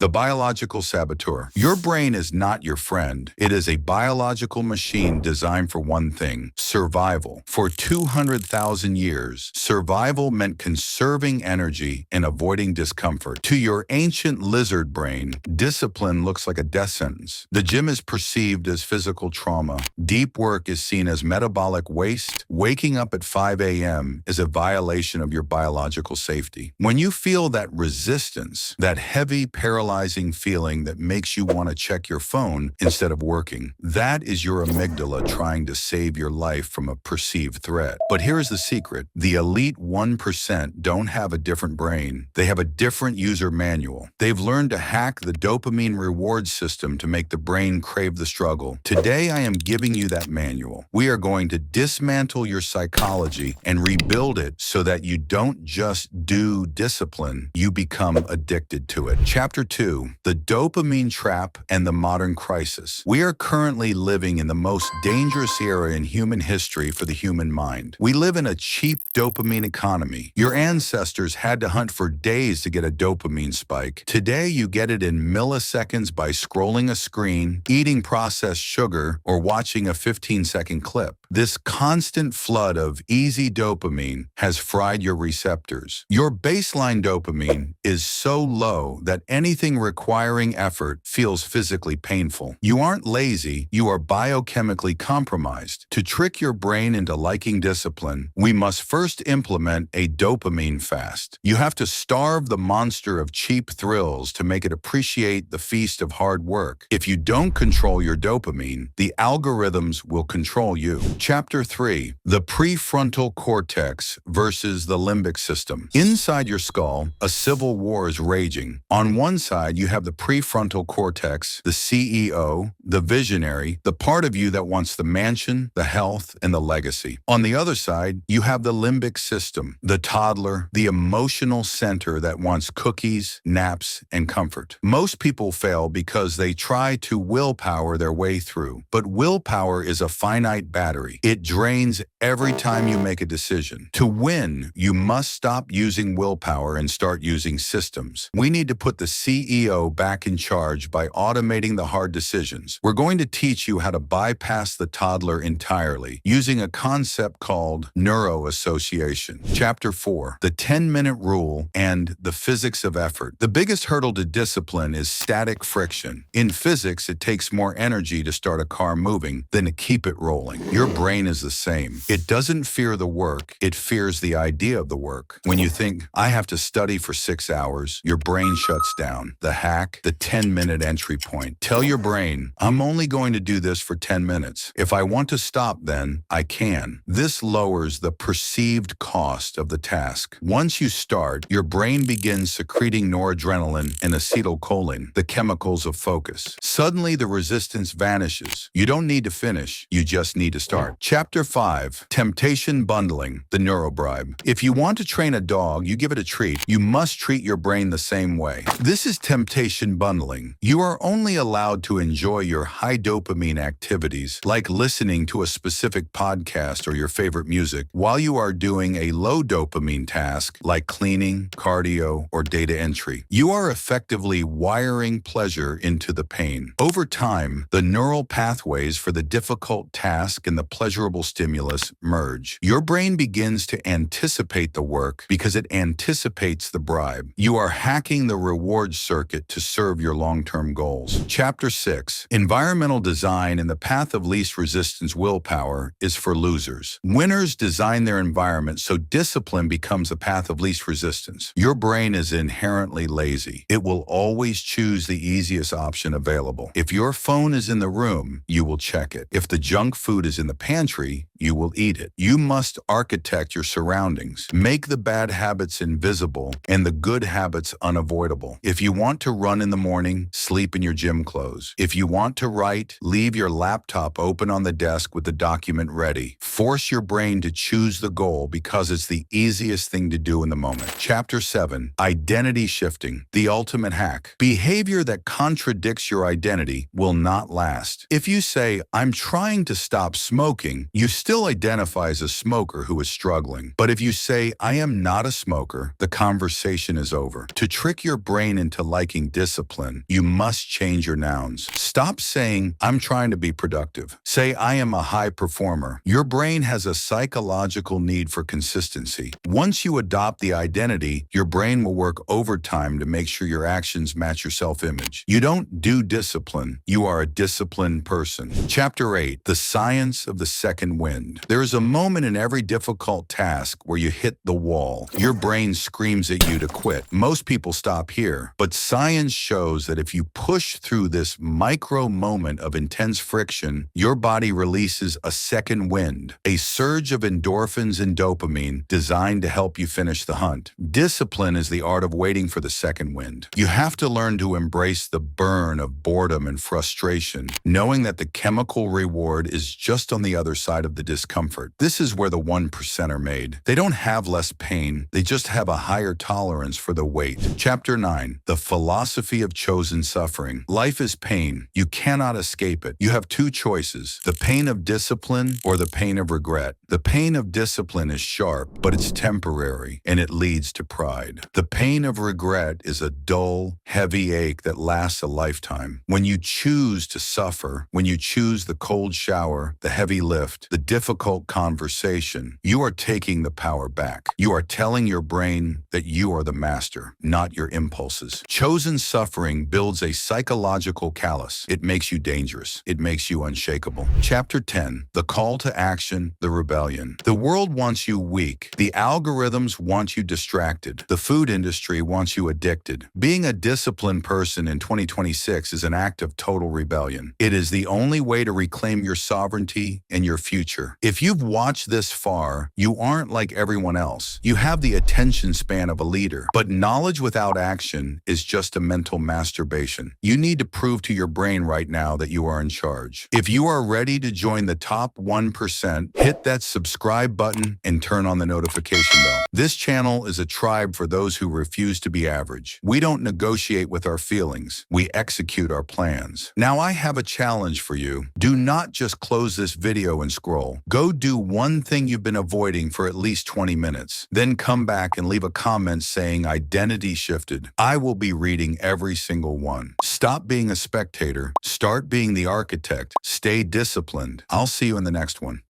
The biological saboteur. Your brain is not your friend. It is a biological machine designed for one thing: survival. For 200,000 years, survival meant conserving energy and avoiding discomfort. To your ancient lizard brain, discipline looks like a death sentence. The gym is perceived as physical trauma. Deep work is seen as metabolic waste. Waking up at 5 a.m. is a violation of your biological safety. When you feel that resistance, that heavy, paralyzing feeling that makes you want to check your phone instead of working, that is your amygdala trying to save your life from a perceived threat. But here's the secret. The elite 1% don't have a different brain. They have a different user manual. They've learned to hack the dopamine reward system to make the brain crave the struggle. Today, I am giving you that manual. We are going to dismantle your psychology and rebuild it so that you don't just do discipline, you become addicted to it. Chapter 2, the dopamine trap and the modern crisis. We are currently living in the most dangerous era in human history for the human mind. We live in a cheap dopamine economy. Your ancestors had to hunt for days to get a dopamine spike. Today, you get it in milliseconds by scrolling a screen, eating processed sugar, or watching a 15-second clip. This constant flood of easy dopamine has fried your receptors. Your baseline dopamine is so low that anything requiring effort feels physically painful. You aren't lazy, you are biochemically compromised. To trick your brain into liking discipline, we must first implement a dopamine fast. You have to starve the monster of cheap thrills to make it appreciate the feast of hard work. If you don't control your dopamine, the algorithms will control you. Chapter 3, the prefrontal cortex versus the limbic system. Inside your skull, a civil war is raging. On one side, you have the prefrontal cortex, the CEO, the visionary, the part of you that wants the mansion, the health, and the legacy. On the other side, you have the limbic system, the toddler, the emotional center that wants cookies, naps, and comfort. Most people fail because they try to willpower their way through. But willpower is a finite battery. It drains every time you make a decision. To win, you must stop using willpower and start using systems. We need to put the CEO back in charge by automating the hard decisions. We're going to teach you how to bypass the toddler entirely using a concept called neuroassociation. Chapter 4, the 10-minute rule and the physics of effort. The biggest hurdle to discipline is static friction. In physics, it takes more energy to start a car moving than to keep it rolling. Your brain is the same. It doesn't fear the work, it fears the idea of the work. When you think, I have to study for 6 hours, your brain shuts down. The hack, the 10-minute entry point. Tell your brain, I'm only going to do this for 10 minutes. If I want to stop, then I can. This lowers the perceived cost of the task. Once you start, your brain begins secreting noradrenaline and acetylcholine, the chemicals of focus. Suddenly, the resistance vanishes. You don't need to finish, you just need to start. Chapter 5, temptation bundling, the neurobribe. If you want to train a dog, you give it a treat. You must treat your brain the same way. This is temptation bundling. You are only allowed to enjoy your high dopamine activities, like listening to a specific podcast or your favorite music, while you are doing a low dopamine task like cleaning, cardio, or data entry. You are effectively wiring pleasure into the pain. Over time, the neural pathways for the difficult task and the pleasurable stimulus merge. Your brain begins to anticipate the work because it anticipates the bribe. You are hacking the reward circuit to serve your long-term goals. Chapter 6, environmental design and the path of least resistance. Willpower is for losers. Winners design their environment so discipline becomes the path of least resistance. Your brain is inherently lazy. It will always choose the easiest option available. If your phone is in the room, you will check it. If the junk food is in the pantry, you will eat it. You must architect your surroundings. Make the bad habits invisible and the good habits unavoidable. If you want to run in the morning, sleep in your gym clothes. If you want to write, leave your laptop open on the desk with the document ready. Force your brain to choose the goal because it's the easiest thing to do in the moment. Chapter 7, identity shifting, the ultimate hack. Behavior that contradicts your identity will not last. If you say, I'm trying to stop smoking, you still identify as a smoker who is struggling. But if you say, I am not a smoker, the conversation is over. To trick your brain into liking discipline, you must change your nouns. Stop saying, I'm trying to be productive. Say, I am a high performer. Your brain has a psychological need for consistency. Once you adopt the identity, your brain will work overtime to make sure your actions match your self-image. You don't do discipline. You are a disciplined person. Chapter 8, The Science of the Second Wind. There is a moment in every difficult task where you hit the wall. Your brain screams at you to quit. Most people stop here, but science shows that if you push through this micro moment of intense friction, your body releases a second wind, a surge of endorphins and dopamine designed to help you finish the hunt. Discipline is the art of waiting for the second wind. You have to learn to embrace the burn of boredom and frustration, knowing that the chemical reward is just on the other side of the discomfort. This is where the 1% are made. They don't have less pain, they just have a higher tolerance for the wait. Chapter 9, The Philosophy of Chosen Suffering. Life is pain. You cannot escape it. You have two choices, the pain of discipline or the pain of regret. The pain of discipline is sharp, but it's temporary, and it leads to pride. The pain of regret is a dull, heavy ache that lasts a lifetime. When you choose to suffer, when you choose the cold shower, the heavy lift, the difficult conversation, you are taking the power back. You are telling your brain that you are the master, not your impulses. Chosen suffering builds a psychological callus. It makes you dangerous. It makes you unshakable. Chapter 10, The Call to Action, the Rebellion. The world wants you weak. The algorithms want you distracted. The food industry wants you addicted. Being a disciplined person in 2026 is an act of total rebellion. It is the only way to reclaim your sovereignty and your future. If you've watched this far, you aren't like everyone else. You have the attention span of a leader. But knowledge without action is just a mental masturbation. You need to prove to your brain right now that you are in charge. If you are ready to join the top 1%, hit that subscribe button and turn on the notification bell. This channel is a tribe for those who refuse to be average. We don't negotiate with our feelings. We execute our plans. Now I have a challenge for you. Do not just close this video and scroll. Go do one thing you've been avoiding for at least 20 minutes. Then come back and leave a comment saying identity shifted. I will be reading every single one. Stop being a spectator. Start being the architect. Stay disciplined. I'll see you in the next one.